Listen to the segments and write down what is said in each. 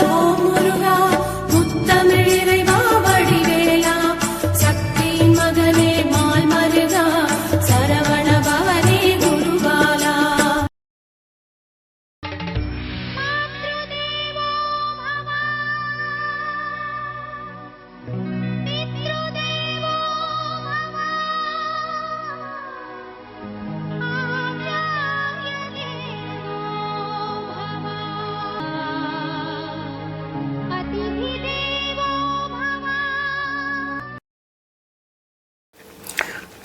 ஓம் முருகா முத்தமிழ் இறைவா வடிவேலா சக்தியின் மகனே மால் மருகா சரவண பவனே குருபாலா.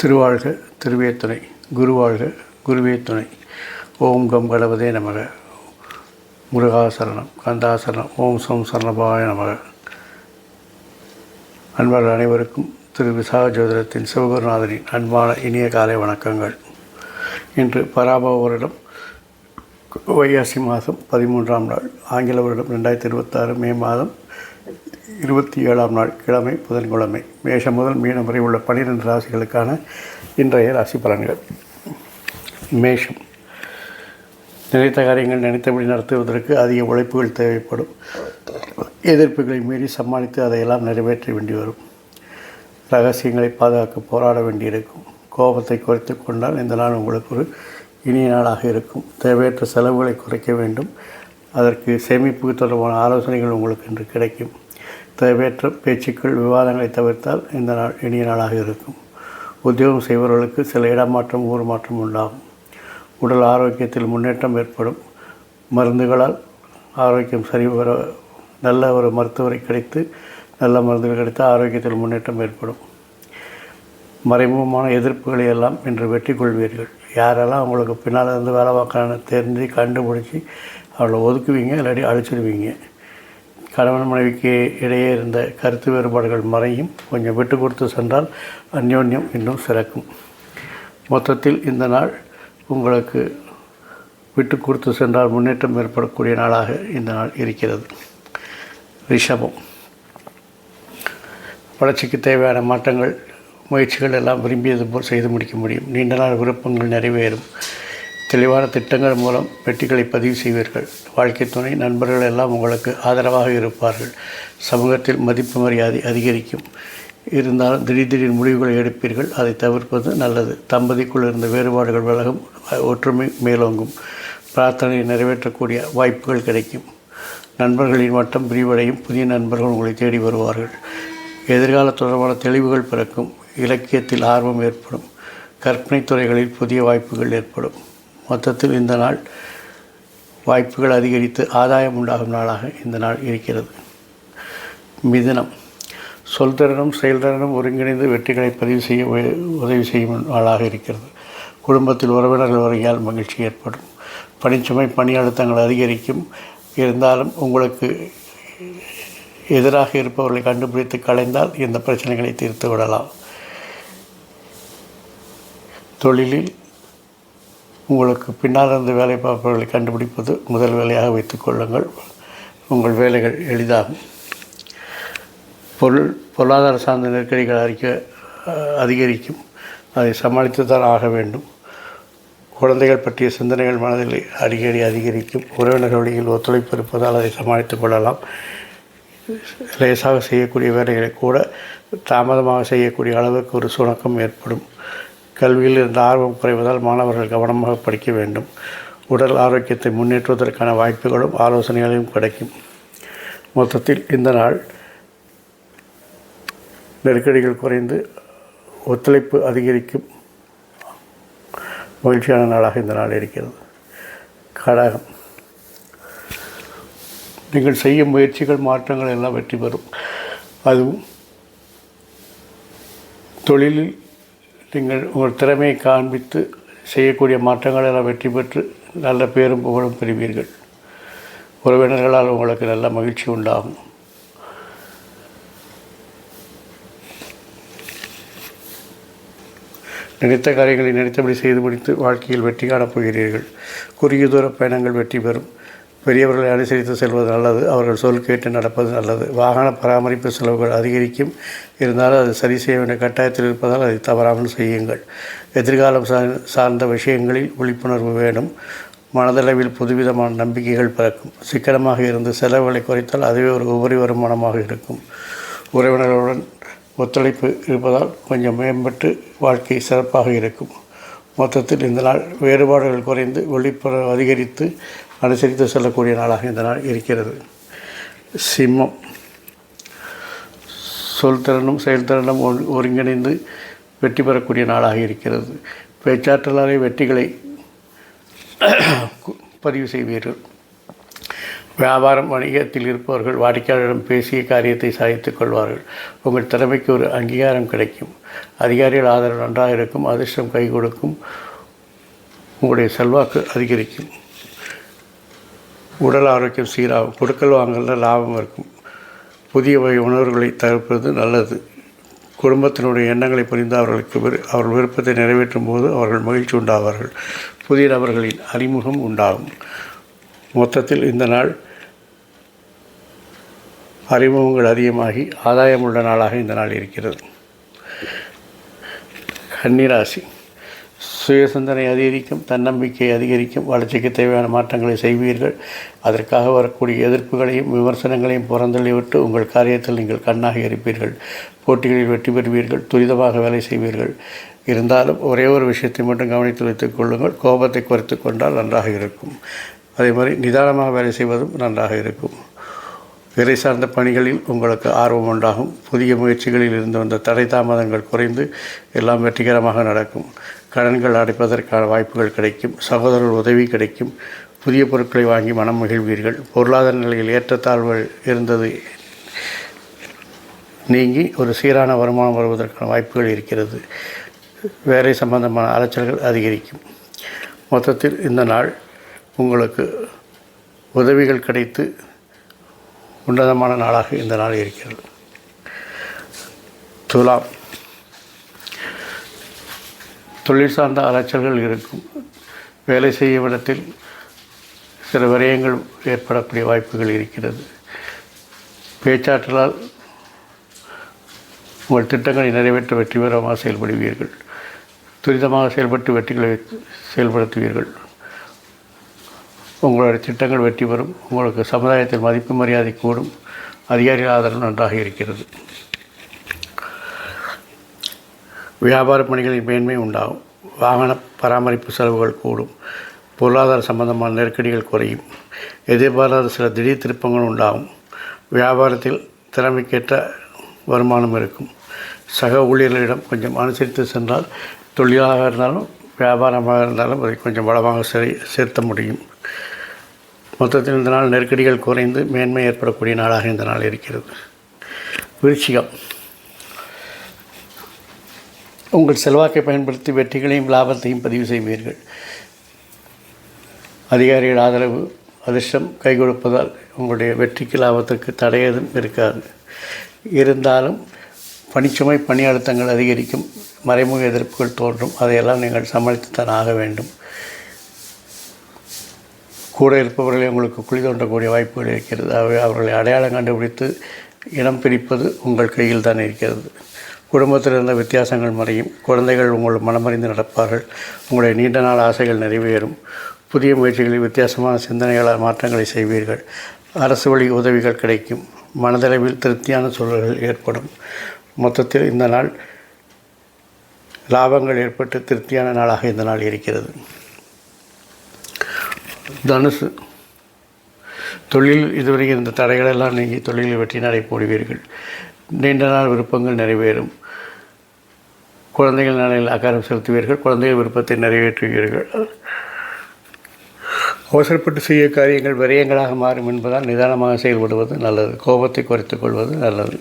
திருவாழ்க திருவே துணை, குருவாழ்க குருவே துணை. ஓம் கம் கணபதே நமக. முருகாசரணம், கந்தாசரணம். ஓம் சோம் சரணபாய நமக. அன்பர்கள் அனைவருக்கும் திரு விசாக ஜோதிடத்தின் சிவகுருநாதனின் அன்பான இனிய காலை வணக்கங்கள். இன்று பராபவ வருடம் வைகாசி மாதம் 13ஆம் நாள், ஆங்கில வருடம் 2026 மே மாதம் 27ஆம் நாள், கிழமை புதன்கிழமை. மேஷம் முதல் மீனம் வரை உள்ள 12 ராசிகளுக்கான இன்றைய ராசி பலன்கள். மேஷம். நினைத்த காரியங்கள் நினைத்தபடி நடத்துவதற்கு அதிக உழைப்புகள் தேவைப்படும். எதிர்ப்புகளை மீறி சமாளித்து அதையெல்லாம் நிறைவேற்ற வேண்டி வரும். ரகசியங்களை பாதுகாக்க போராட வேண்டியிருக்கும். கோபத்தை குறைத்து கொண்டால் இந்த நாள் உங்களுக்கு ஒரு இனிய நாளாக இருக்கும். தேவையற்ற செலவுகளை குறைக்க வேண்டும். அதற்கு சேமிப்பு தொடர்பான ஆலோசனைகள் உங்களுக்கு இன்று கிடைக்கும். தேவையற்ற பேச்சுக்கள், விவாதங்களை தவிர்த்தால் இந்த நாள் இனிய நாளாக இருக்கும். உத்தியோகம் செய்பவர்களுக்கு சில இடமாற்றம், ஊர் மாற்றம் உண்டாகும். உடல் ஆரோக்கியத்தில் முன்னேற்றம் ஏற்படும். மருந்துகளால் ஆரோக்கியம் சரிவர நல்ல ஒரு மருத்துவரை கிடைத்து நல்ல மருந்துகள் கிடைத்து ஆரோக்கியத்தில் முன்னேற்றம் ஏற்படும். மறைமுகமான எதிர்ப்புகளை எல்லாம் இன்று வெற்றி கொள்வீர்கள். யாரெல்லாம் உங்களுக்கு பின்னால் இருந்து வேலை பார்க்கறான்னு தெரிஞ்சு கண்டுபிடிச்சி அவளை ஒதுக்குவீங்க, இல்லாட்டி அழிச்சிடுவீங்க. கணவன் மனைவிக்கு இடையே இருந்த கருத்து வேறுபாடுகள் மறையும். கொஞ்சம் விட்டு கொடுத்து சென்றால் அந்யோன்யம் இன்னும் சிறக்கும். மொத்தத்தில் இந்த நாள் உங்களுக்கு விட்டு கொடுத்து சென்றால் முன்னேற்றம் ஏற்படக்கூடிய நாளாக இந்த நாள் இருக்கிறது. ரிஷபம். வளர்ச்சிக்கு தேவையான மாற்றங்கள், முயற்சிகள் எல்லாம் விரும்பியது போல் செய்து முடிக்க முடியும். நீண்ட நாள் விருப்பங்கள் நிறைவேறும். தெளிவான திட்டங்கள் மூலம் வெற்றிகளை பதிவு செய்வீர்கள். வாழ்க்கை துணை, நண்பர்கள் எல்லாம் உங்களுக்கு ஆதரவாக இருப்பார்கள். சமூகத்தில் மதிப்பு மரியாதை அதிகரிக்கும். இருந்தாலும் திடீர் முடிவுகளை எடுப்பீர்கள். அதை தவிர்ப்பது நல்லது. தம்பதிக்குள் இருந்த வேறுபாடுகள் விலகும். ஒற்றுமை மேலோங்கும். பிரார்த்தனையை நிறைவேற்றக்கூடிய வாய்ப்புகள் கிடைக்கும். நண்பர்களின் வட்டம் விரிவடையும். புதிய நண்பர்கள் உங்களை தேடி வருவார்கள். எதிர்கால தொடர்பான தெளிவுகள் பிறக்கும். இலக்கியத்தில் ஆர்வம் ஏற்படும். கற்பனை துறைகளில் புதிய வாய்ப்புகள் ஏற்படும். மொத்தத்தில் இந்த நாள் வாய்ப்புகள் அதிகரித்து ஆதாயம் உண்டாகும் நாளாக இந்த நாள் இருக்கிறது. மிதுனம். சொல்திறனும் செயல்திறனும் ஒருங்கிணைந்து வெற்றிகளை பதிவு செய்ய உதவி செய்யும் நாளாக இருக்கிறது. குடும்பத்தில் உறவினர்கள் வருகையால் மகிழ்ச்சி ஏற்படும். பணிச்சுமை, பணி அழுத்தங்கள் அதிகரிக்கும். இருந்தாலும் உங்களுக்கு எதிராக இருப்பவர்களை கண்டுபிடித்து களைந்தால் இந்த பிரச்சனைகளை தீர்த்து விடலாம். தொழிலில் உங்களுக்கு பின்னால் இருந்து வேலை பார்ப்பவர்களை கண்டுபிடிப்பது முதல் வேலையாக வைத்துக் கொள்ளுங்கள். உங்கள் வேலைகள் எளிதாகும். பொருளாதார சார்ந்த நெருக்கடிகள் அதிகரிக்கும். அதை சமாளித்து தான் ஆக வேண்டும். குழந்தைகள் பற்றிய சிந்தனைகள் மனதில் அடிக்கடி அதிகரிக்கும். உறவினர்கள் வழியில் ஒத்துழைப்பு இருப்பதால் அதை சமாளித்துக் கொள்ளலாம். லேசாக செய்யக்கூடிய வேலைகளை கூட தாமதமாக செய்யக்கூடிய அளவுக்கு ஒரு சுணக்கம் ஏற்படும். கல்வியில் இருந்த ஆர்வம் குறைவதால் மாணவர்கள் கவனமாக படிக்க வேண்டும். உடல் ஆரோக்கியத்தை முன்னேற்றுவதற்கான வாய்ப்புகளும் ஆலோசனைகளையும் கிடைக்கும். மொத்தத்தில் இந்த நாள் நெருக்கடிகள் குறைந்து ஒத்துழைப்பு அதிகரிக்கும் மகிழ்ச்சியான நாளாக இந்த நாள் இருக்கிறது. கடகம். நீங்கள் செய்யும் முயற்சிகள், மாற்றங்கள் எல்லாம் வெற்றி பெறும். அதுவும் தொழிலில் நீங்கள் உங்கள் திறமையை காண்பித்து செய்யக்கூடிய மாற்றங்கள் எல்லாம் வெற்றி பெற்று நல்ல பேரும் புகழும் பெறுவீர்கள். உறவினர்களால் உங்களுக்கு நல்ல மகிழ்ச்சி உண்டாகும். நினைத்த காரியங்களை நினைத்தபடி செய்து முடித்து வாழ்க்கையில் வெற்றி காணப் போகிறீர்கள். குறுகிய தூர பயணங்கள் வெற்றி பெறும். பெரியவர்களை அனுசரித்து செல்வது நல்லது. அவர்கள் சொல் கேட்டு நடப்பது நல்லது. வாகன பராமரிப்பு செலவுகள் அதிகரிக்கும். இருந்தாலும் அது சரி செய்ய வேண்டிய கட்டாயத்தில் இருப்பதால் அதை தவறாமல் செய்யுங்கள். எதிர்காலம் சார்ந்த விஷயங்களில் விழிப்புணர்வு வேணும். மனதளவில் புதுவிதமான நம்பிக்கைகள் பிறக்கும். சிக்கனமாக இருந்து செலவுகளை குறைத்தால் அதுவே ஒரு உபரி வருமானமாக இருக்கும். உறவினர்களுடன் ஒத்துழைப்பு இருப்பதால் கொஞ்சம் மேம்பட்டு வாழ்க்கை சிறப்பாக இருக்கும். மொத்தத்தில் இந்த நாள் வேறுபாடுகள் குறைந்து விழிப்புணர்வு அதிகரித்து அனுசரித்து செல்லக்கூடிய நாளாக இந்த நாள் இருக்கிறது. சிம்மம். சொல் திறனும் செயல்திறனும் ஒருங்கிணைந்து வெற்றி பெறக்கூடிய நாளாக இருக்கிறது. பேச்சாற்றலாலே வெற்றிகளை பதிவு செய்வீர்கள். வியாபாரம் வணிகத்தில் இருப்பவர்கள் வாடிக்கையாளரிடம் பேசிய காரியத்தை சாதித்துக் கொள்வார்கள். உங்கள் திறமைக்கு ஒரு அங்கீகாரம் கிடைக்கும். அதிகாரிகள் ஆதரவு நன்றாக இருக்கும். அதிர்ஷ்டம் கை கொடுக்கும். உங்களுடைய செல்வாக்கு அதிகரிக்கும். உடல் ஆரோக்கியம் சீராகும். கொடுக்கல் வாங்கல லாபம் இருக்கும். புதிய வகை உணர்வுகளை தவிர்ப்பது நல்லது. குடும்பத்தினுடைய எண்ணங்களை புரிந்து அவர்கள் விருப்பத்தை நிறைவேற்றும் போது அவர்கள் மகிழ்ச்சி உண்டாவார்கள். புதிய நபர்களின் அறிமுகம் உண்டாகும். மொத்தத்தில் இந்த நாள் அறிமுகங்கள் அதிகமாகி ஆதாயமுள்ள நாளாக இந்த நாள் இருக்கிறது. கன்னிராசி. சுய சிந்தனை அதிகரிக்கும். தன்னம்பிக்கை அதிகரிக்கும். வளர்ச்சிக்கு தேவையான மாற்றங்களை செய்வீர்கள். அதற்காக வரக்கூடிய எதிர்ப்புகளையும் விமர்சனங்களையும் புறந்தள்ளிவிட்டு உங்கள் காரியத்தில் நீங்கள் கண்ணாக இருப்பீர்கள். போட்டிகளில் வெற்றி பெறுவீர்கள். துரிதமாக வேலை செய்வீர்கள். இருந்தாலும் ஒரே ஒரு விஷயத்தை மட்டும் கவனித்து வைத்துக் கொள்ளுங்கள். கோபத்தை குறைத்து கொண்டால் நன்றாக இருக்கும். அதே மாதிரி நிதானமாக வேலை செய்வதும் நன்றாக இருக்கும். இறை சார்ந்த பணிகளில் உங்களுக்கு ஆர்வம் உண்டாகும். புதிய முயற்சிகளில் இருந்து வந்த தடை தாமதங்கள் குறைந்து எல்லாம் வெற்றிகரமாக நடக்கும். கடன்கள் அடைப்பதற்கான வாய்ப்புகள் கிடைக்கும். சகோதரர்கள் உதவி கிடைக்கும். புதிய பொருட்களை வாங்கி மனம் மகிழ்வீர்கள். பொருளாதார நிலையில் ஏற்றத்தாழ்வுகள் இருந்தது நீங்கி ஒரு சீரான வருமானம் வருவதற்கான வாய்ப்புகள் இருக்கிறது. வேலை சம்பந்தமான அலைச்சல்கள் அதிகரிக்கும். மொத்தத்தில் இந்த நாள் உங்களுக்கு உதவிகள் கிடைத்து உன்னதமான நாளாக இந்த நாள் இருக்கிறது. துலாம். தொழில் சார்ந்த அலைச்சல்கள் இருக்கும். வேலை செய்யும் இடத்தில் சில விரயங்கள் ஏற்படக்கூடிய வாய்ப்புகள் இருக்கிறது. பேச்சாற்றலால் உங்கள் திட்டங்களை நிறைவேற்ற வெற்றிகரமாக செயல்படுவீர்கள். துரிதமாக செயல்பட்டு வெற்றிகளை செயல்படுத்துவீர்கள். உங்களுடைய திட்டங்கள் வெற்றி பெறும். உங்களுக்கு சமுதாயத்தில் மதிப்பு மரியாதை கூடும். அதிகாரிகள் ஆதரவு நன்றாக இருக்கிறது. வியாபார பணிகளின் மேன்மை உண்டாகும். வாகன பராமரிப்பு செலவுகள் கூடும். பொருளாதார சம்பந்தமான நெருக்கடிகள் குறையும். எதிர்பாராத சில திடீர் திருப்பங்கள் உண்டாகும். வியாபாரத்தில் திறமைக்கேற்ற வருமானம் இருக்கும். சக ஊழியர்களிடம் கொஞ்சம் அனுசரித்து சென்றால் தொழிலாக இருந்தாலும் வியாபாரமாக இருந்தாலும் அதை கொஞ்சம் பலமாக சேர்த்த முடியும். மொத்தத்தில் இந்த நாள் நெருக்கடிகள் குறைந்து மேன்மை ஏற்படக்கூடிய நாளாக இந்த நாள் இருக்கிறது. விருச்சிகம். உங்கள் செல்வாக்கை பயன்படுத்தி வெற்றிகளையும் லாபத்தையும் பதிவு செய்வீர்கள். அதிகாரிகள் ஆதரவு அதிர்ஷ்டம் கை கொடுப்பதால் உங்களுடைய வெற்றிக்கு லாபத்திற்கு தடையதும் இருக்காது. இருந்தாலும் பணிச்சுமை பணி அழுத்தங்கள் அதிகரிக்கும். மறைமுக எதிர்ப்புகள் தோன்றும். அதையெல்லாம் நீங்கள் சமாளித்துத்தான் ஆக வேண்டும். கூட இருப்பவர்களை உங்களுக்கு குழி தோன்றக்கூடிய வாய்ப்புகள் இருக்கிறது. அவர்களை அடையாளம் கண்டுபிடித்து இனம் பிரிப்பது உங்கள் கையில் தான் இருக்கிறது. குடும்பத்தில் இருந்த வித்தியாசங்கள் மறையும். குழந்தைகள் உங்கள் மனமறிந்து நடப்பார்கள். உங்களுடைய நீண்ட நாள் ஆசைகள் நிறைவேறும். புதிய முயற்சிகளில் வித்தியாசமான சிந்தனைகளால் மாற்றங்களை செய்வீர்கள். அரசு வழி உதவிகள் கிடைக்கும். மனதளவில் திருப்தியான சூழல்கள் ஏற்படும். மொத்தத்தில் இந்த நாள் லாபங்கள் ஏற்பட்டு திருப்தியான நாளாக இந்த நாள் இருக்கிறது. தனுசு. தொழில் இதுவரை இருந்த தடைகளெல்லாம் நீங்கி தொழிலில் வெற்றி நடை போடுவீர்கள். நீண்ட நாள் விருப்பங்கள் நிறைவேறும். குழந்தைகள் நலனில் அக்கறை செலுத்துவீர்கள். குழந்தைகள் விருப்பத்தை நிறைவேற்றுவீர்கள். அவசரப்பட்டு செய்ய காரியங்கள் விரயங்களாக மாறும் என்பதால் நிதானமாக செயல்படுவது நல்லது. கோபத்தை குறைத்துக் கொள்வது நல்லது.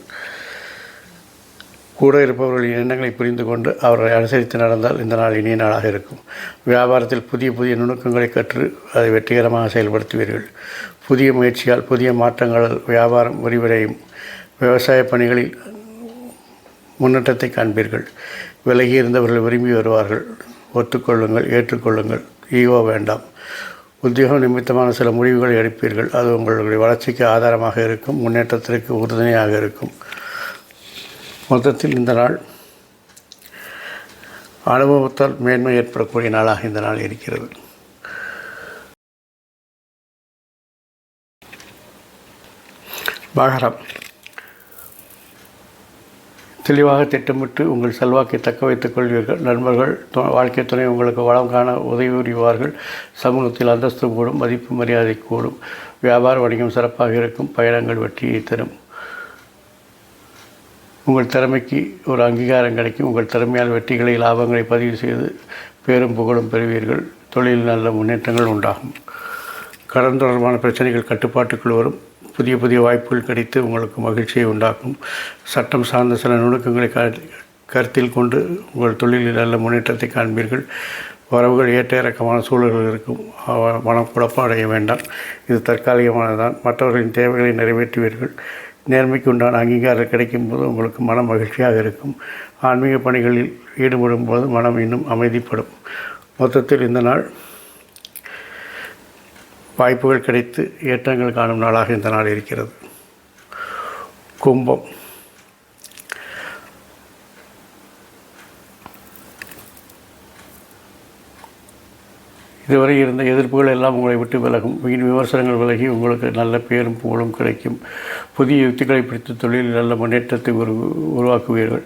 கூட இருப்பவர்களின் எண்ணங்களை புரிந்து கொண்டு அவர்களை அனுசரித்து நடந்தால் இந்த நாள் இனிய நாளாக இருக்கும். வியாபாரத்தில் புதிய புதிய நுணுக்கங்களை கற்று அதை வெற்றிகரமாக செயல்படுத்துவீர்கள். புதிய முயற்சியால் புதிய மாற்றங்களால் வியாபாரம் விரிவடையும். விவசாய பணிகளில் முன்னேற்றத்தை காண்பீர்கள். விலகி இருந்தவர்கள் விரும்பி வருவார்கள். ஒத்துக்கொள்ளுங்கள், ஏற்றுக்கொள்ளுங்கள். ஈகோ வேண்டாம். உத்தியோகம் நிமித்தமான சில முடிவுகளை எடுப்பீர்கள். அது உங்களுடைய வளர்ச்சிக்கு ஆதாரமாக இருக்கும். முன்னேற்றத்திற்கு உறுதுணையாக இருக்கும். மொத்தத்தில் இந்த நாள் அனுபவத்தால் மேன்மை ஏற்படக்கூடிய நாளாக இந்த நாள் இருக்கிறது. மகரம். தெளிவாக திட்டமிட்டு உங்கள் செல்வாக்கை தக்க வைத்துக் கொள்வீர்கள். நண்பர்கள், வாழ்க்கை துணை உங்களுக்கு வளம் காண உதவி புரிவார்கள். சமூகத்தில் அந்தஸ்து கூடும், மதிப்பு மரியாதை கூடும். வியாபார வணிகம் சிறப்பாக இருக்கும். பயணங்கள் வெற்றியை தரும். உங்கள் திறமைக்கு ஒரு அங்கீகாரம் கிடைக்கும். உங்கள் திறமையால் வெற்றிகளை லாபங்களை பதிவு செய்து பேரும் புகழும் பெறுவீர்கள். தொழிலில் நல்ல முன்னேற்றங்கள் உண்டாகும். கடன் தொடர்பான பிரச்சனைகள் கட்டுப்பாட்டுக்குள் வரும். புதிய புதிய வாய்ப்புகள் கிடைத்து உங்களுக்கு மகிழ்ச்சியை உண்டாக்கும். சட்டம் சார்ந்த சில நுணுக்கங்களை கருத்தில் கொண்டு உங்கள் தொழிலில் நல்ல முன்னேற்றத்தை காண்பீர்கள். வரவுகள் ஏற்ற இறக்கமான சூழல்கள் இருக்கும். மனம் குழப்பம் அடைய வேண்டாம். இது தற்காலிகமானதான். மற்றவர்களின் தேவைகளை நிறைவேற்றுவீர்கள். நேர்மைக்கு உண்டான அங்கீகாரம் கிடைக்கும் போது உங்களுக்கு மனம் மகிழ்ச்சியாக இருக்கும். ஆன்மீக பணிகளில் ஈடுபடும் போது மனம் இன்னும் அமைதிப்படும். மொத்தத்தில் இந்த நாள் வாய்ப்புகள் கிடைத்து ஏற்றங்கள் காணும் நாளாக இந்த நாள் இருக்கிறது. கும்பம். இதுவரை இருந்த எதிர்ப்புகள் எல்லாம் உங்களை விட்டு விலகும். வீண் விமர்சனங்கள் விலகி உங்களுக்கு நல்ல பேரும் புகழும் கிடைக்கும். புதிய யுக்திகளை பிடித்து தொழிலில் நல்ல முன்னேற்றத்தை உருவாக்குவீர்கள்.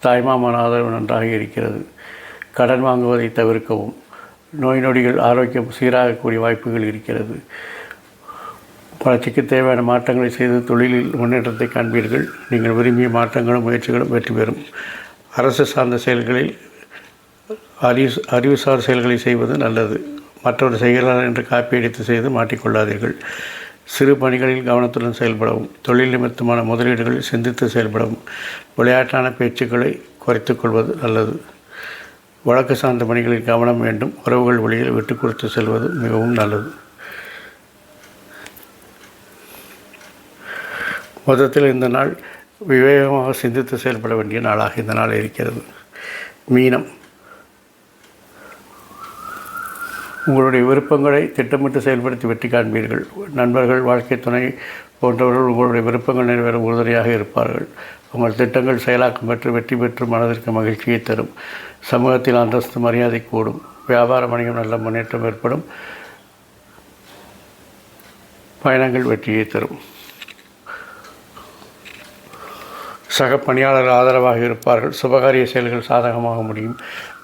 தாய்மாமன் ஆதரவு நன்றாக இருக்கிறது. கடன் வாங்குவதை தவிர்க்கவும். நோய் நொடிகள் ஆரோக்கியம் சீராகக்கூடிய வாய்ப்புகள் இருக்கிறது. வளர்ச்சிக்கு தேவையான மாற்றங்களை செய்து தொழிலில் முன்னேற்றத்தை காண்பீர்கள். நீங்கள் விரும்பிய மாற்றங்களும் முயற்சிகளும் வெற்றி பெறும். அரசு சார்ந்த செயல்களில் அறிவுசார் செயல்களை செய்வது நல்லது. மற்றவர் செய்கிறார் என்று காப்பியடித்து செய்து மாட்டிக்கொள்ளாதீர்கள். சிறு பணிகளில் கவனத்துடன் செயல்படவும். தொழில் நிமித்தமான முதலீடுகளில் சிந்தித்து செயல்படவும். விளையாட்டான பேச்சுக்களை குறைத்து கொள்வது நல்லது. வழக்கு சார்ந்த பணிகளில் கவனம் வேண்டும். உறவுகள் வழியில் விட்டு கொடுத்து செல்வது மிகவும் நல்லது. மொத்தத்தில் இந்த நாள் விவேகமாக சிந்தித்து செயல்பட வேண்டிய நாளாக இந்த நாள் இருக்கிறது. மீனம். உங்களுடைய விருப்பங்களை திட்டமிட்டு செயல்படுத்தி வெற்றி காண்பீர்கள். நண்பர்கள், வாழ்க்கை துணை போன்றவர்கள் உங்களுடைய விருப்பங்கள் நிறைவேற உறுதுணையாக இருப்பார்கள். உங்கள் திட்டங்கள் செயலாக்கம் பெற்று வெற்றி பெற்று மனதிற்கு மகிழ்ச்சியை தரும். சமூகத்தில் அந்தஸ்து மரியாதை கூடும். வியாபார வணிகம் நல்ல முன்னேற்றம் ஏற்படும். பயணங்கள் வெற்றியை தரும். சக பணியாளர்கள் ஆதரவாக இருப்பார்கள். சுபகாரிய செயல்கள் சாதகமாக முடியும்.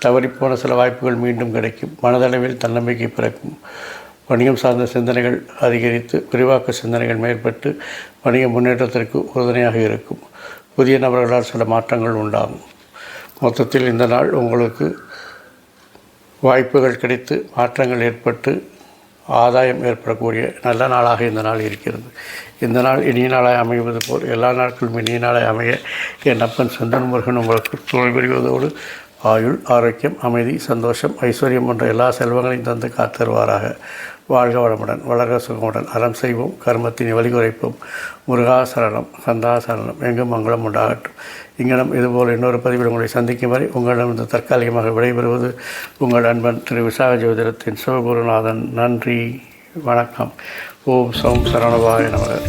தவறிப்போன சில வாய்ப்புகள் மீண்டும் கிடைக்கும். மனதளவில் தன்னம்பிக்கை பிறக்கும். வணிகம் சார்ந்த சிந்தனைகள் அதிகரித்து விரிவாக்க சிந்தனைகள் மேற்பட்டு வணிக முன்னேற்றத்திற்கு உறுதுணையாக இருக்கும். புதிய நபர்களால் சில மாற்றங்கள் உண்டாகும். மொத்தத்தில் இந்த நாள் உங்களுக்கு வாய்ப்புகள் கிடைத்து மாற்றங்கள் ஏற்பட்டு ஆதாயம் ஏற்படக்கூடிய நல்ல நாளாக இந்த நாள் இருக்கிறது. இந்த நாள் இனிய நாளாய் அமைவது போல் எல்லா நாட்களும் இனிய நாளாய் அமைய என் அப்பன் செந்தன் முருகன் உங்களுக்கு துணை புரிவதோடு ஆயுள், ஆரோக்கியம், அமைதி, சந்தோஷம், ஐஸ்வர்யம் போன்ற எல்லா செல்வங்களையும் தந்து காத்தருவாராக. வாழ்க வளமுடன், வளர்க சுகமுடன், அறம் செய்வோம், கர்மத்தினை வழிகுறைப்போம். முருகா சரணம், கந்தா சரணம், எங்கும் மங்களம் உண்டாகட்டும். இங்கனம் இதுபோல் இன்னொரு பதிவில் உங்களை சந்திக்கும் வரை உங்களிடமிருந்து தற்காலிகமாக விடைபெறுவது உங்கள் அன்பன் திரு விசாக ஜோதிடத்தின் சிவகுருநாதன். நன்றி, வணக்கம். ஓம் சோம் சரணவாய நமக.